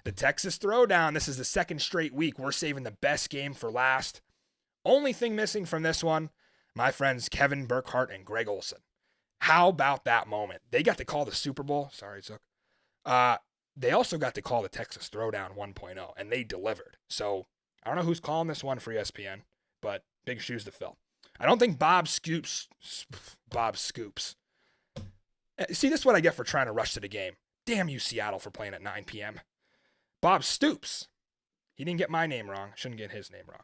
The Texas Throwdown, this is the second straight week. We're saving the best game for last. Only thing missing from this one, my friends Kevin Burkhardt and Greg Olson. How about that moment? They got to call the Super Bowl. Sorry, Zook. They also got to call the Texas Throwdown 1.0, and they delivered. So I don't know who's calling this one for ESPN, but big shoes to fill. I don't think Bob Scoops. See, this is what I get for trying to rush to the game. Damn you, Seattle, for playing at 9 p.m. Bob Stoops. He didn't get my name wrong. Shouldn't get his name wrong.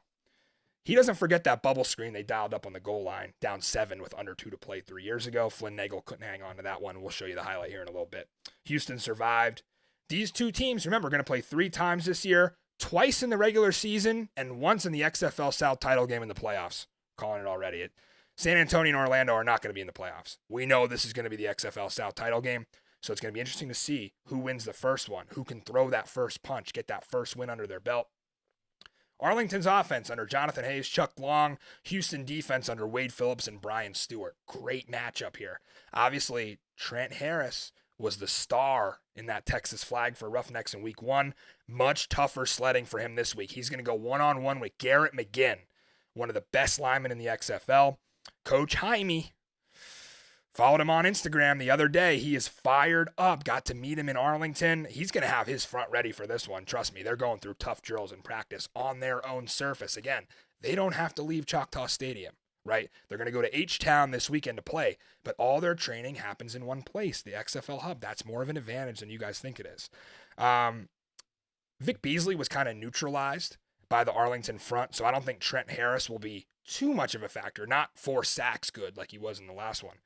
He doesn't forget that bubble screen they dialed up on the goal line, down 7 with under 2 to play 3 years ago. Flynn Nagel couldn't hang on to that one. We'll show you the highlight here in a little bit. Houston survived. These two teams, remember, are going to play 3 times this year, twice in the regular season and once in the XFL South title game in the playoffs. Calling it already. San Antonio and Orlando are not going to be in the playoffs. We know this is going to be the XFL South title game, so it's going to be interesting to see who wins the first one, who can throw that first punch, get that first win under their belt. Arlington's offense under Jonathan Hayes, Chuck Long, Houston defense under Wade Phillips and Brian Stewart. Great matchup here. Obviously, Trent Harris was the star in that Texas flag for Roughnecks in week 1. Much tougher sledding for him this week. He's going to go one-on-one with Garrett McGinn, one of the best linemen in the XFL. Coach Jaime, followed him on Instagram the other day. He is fired up. Got to meet him in Arlington. He's going to have his front ready for this one. Trust me, they're going through tough drills in practice on their own surface. Again, they don't have to leave Choctaw Stadium, right? They're going to go to H-Town this weekend to play, but all their training happens in one place, the XFL Hub. That's more of an advantage than you guys think it is. Vic Beasley was kind of neutralized by the Arlington front, so I don't think Trent Harris will be too much of a factor. Not 4 sacks good like he was in the last one.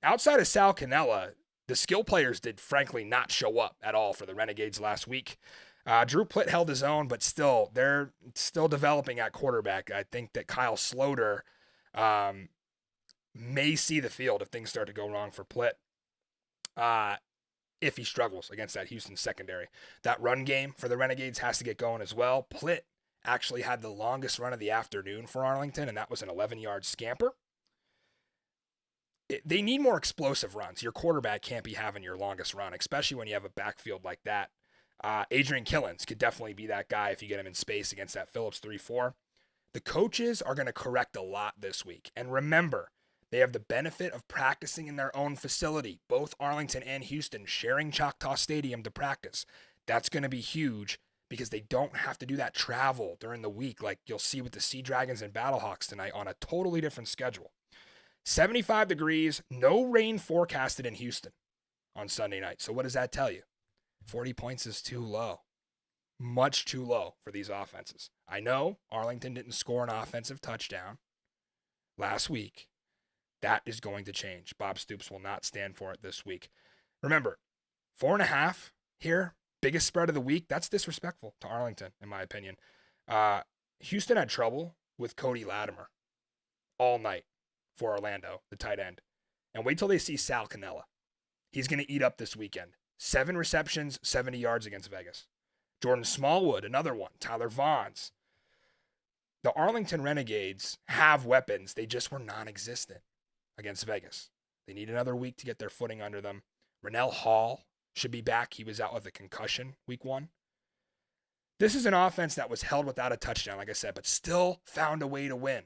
Outside of Sal Cannella, the skill players did frankly not show up at all for the Renegades last week. Drew Plitt held his own, but still, they're still developing at quarterback. I think that Kyle Sloter may see the field if things start to go wrong for Plitt. If he struggles against that Houston secondary. That run game for the Renegades has to get going as well. Plitt actually had the longest run of the afternoon for Arlington, and that was an 11-yard scamper. They need more explosive runs. Your quarterback can't be having your longest run, especially when you have a backfield like that. Adrian Killens could definitely be that guy if you get him in space against that Phillips 3-4. The coaches are going to correct a lot this week. And remember, they have the benefit of practicing in their own facility, both Arlington and Houston sharing Choctaw Stadium to practice. That's going to be huge because they don't have to do that travel during the week like you'll see with the Sea Dragons and Battlehawks tonight on a totally different schedule. 75 degrees, no rain forecasted in Houston on Sunday night. So what does that tell you? 40 points is too low. Much too low for these offenses. I know Arlington didn't score an offensive touchdown last week. That is going to change. Bob Stoops will not stand for it this week. Remember, 4.5 here, biggest spread of the week. That's disrespectful to Arlington, in my opinion. Houston had trouble with Cody Latimer all night for Orlando, the tight end. And wait till they see Sal Cannella. He's going to eat up this weekend. 7 receptions, 70 yards against Vegas. Jordan Smallwood, another one. Tyler Vaughns. The Arlington Renegades have weapons. They just were non-existent against Vegas. They need another week to get their footing under them. Rennell Hall should be back. He was out with a concussion week 1. This is an offense that was held without a touchdown, like I said, but still found a way to win.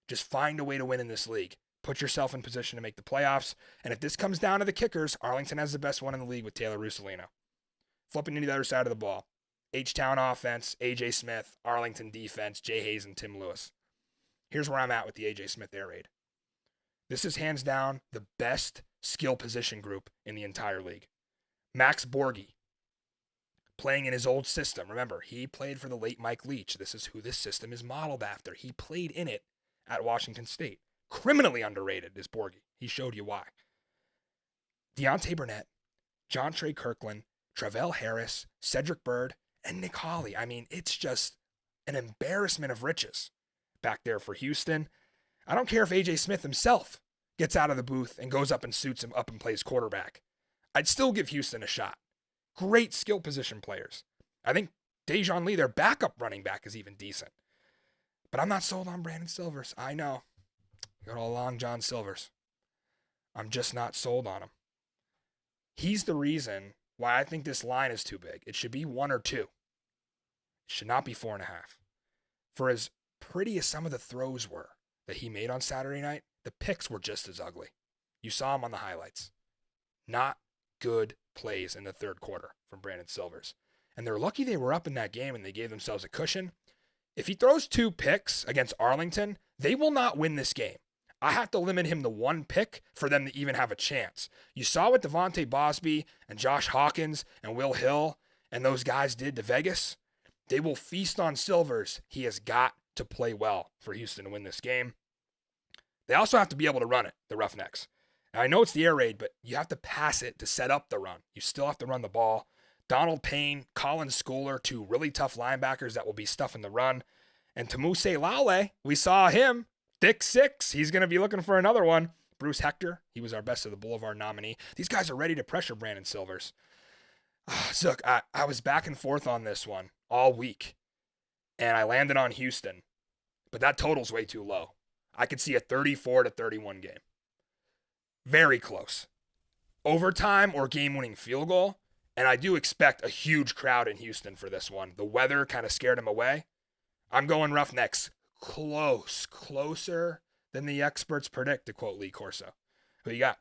Just find a way to win in this league. Put yourself in position to make the playoffs. And if this comes down to the kickers, Arlington has the best one in the league with Taylor Russolino. Flipping to the other side of the ball. H-Town offense, A.J. Smith, Arlington defense, Jay Hayes and Tim Lewis. Here's where I'm at with the A.J. Smith air raid. This is hands down the best skill position group in the entire league. Max Borghi, playing in his old system. Remember, he played for the late Mike Leach. This is who this system is modeled after. He played in it at Washington State. Criminally underrated is Borghi. He showed you why. Deontay Burnett, John Trey Kirkland, Travell Harris, Cedric Byrd, and Nick Hawley. I mean, it's just an embarrassment of riches back there for Houston. I don't care if A.J. Smith himself gets out of the booth and goes up and suits him up and plays quarterback. I'd still give Houston a shot. Great skill position players. I think Dejon Lee, their backup running back, is even decent. But I'm not sold on Brandon Silvers. I know. Got all along John Silvers. I'm just not sold on him. He's the reason why I think this line is too big. It should be 1 or 2. It should not be 4.5. For as pretty as some of the throws were that he made on Saturday night, the picks were just as ugly. You saw him on the highlights. Not good plays in the third quarter from Brandon Silvers. And they're lucky they were up in that game and they gave themselves a cushion. If he throws 2 picks against Arlington, they will not win this game. I have to limit him to 1 pick for them to even have a chance. You saw what Devontae Bosby and Josh Hawkins and Will Hill and those guys did to Vegas. They will feast on Silvers. He has got to play well for Houston to win this game. They also have to be able to run it, the Roughnecks. And I know it's the air raid, but you have to pass it to set up the run. You still have to run the ball. Donald Payne, Colin Schooler, 2 really tough linebackers that will be stuffing the run. And Tamuse Lale, we saw him, thick 6. He's going to be looking for another one. Bruce Hector, he was our Best of the Boulevard nominee. These guys are ready to pressure Brandon Silvers. Zook, I was back and forth on this one all week, and I landed on Houston. But that total's way too low. I could see a 34-31 game. Very close. Overtime or game-winning field goal. And I do expect a huge crowd in Houston for this one. The weather kind of scared him away. I'm going Roughnecks closer than the experts predict, to quote Lee Corso. Who you got?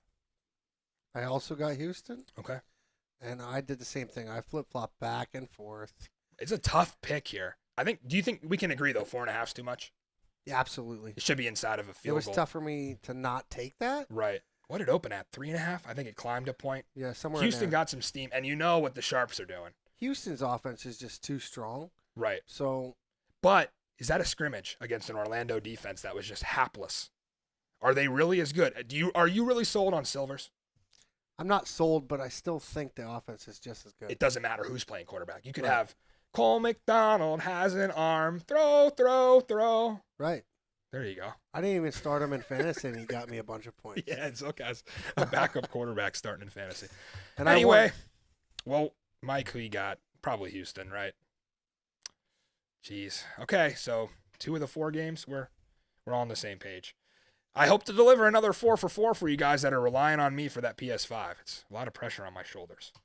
I also got Houston. Okay. And I did the same thing. I flip-flopped back and forth. It's a tough pick here. Do you think we can agree, though, 4.5 is too much? Yeah, absolutely. It should be inside of a field goal. It was tough for me to not take that. Right. What did it open at? 3.5? I think it climbed a point. Yeah, somewhere Houston got some steam, and you know what the Sharps are doing. Houston's offense is just too strong. Right. So, but is that a scrimmage against an Orlando defense that was just hapless? Are they really as good? Are you really sold on Silvers? I'm not sold, but I still think the offense is just as good. It doesn't matter who's playing quarterback. You could have Cole McDonald has an arm. Throw. Right. There you go. I didn't even start him in fantasy, and he got me a bunch of points. Yeah, it's okay as a backup quarterback starting in fantasy. And anyway, well, Mike, who you got? Probably Houston, right? Jeez. Okay, so 2 of the 4 games, we're all on the same page. I hope to deliver another 4 for 4 for you guys that are relying on me for that PS5. It's a lot of pressure on my shoulders.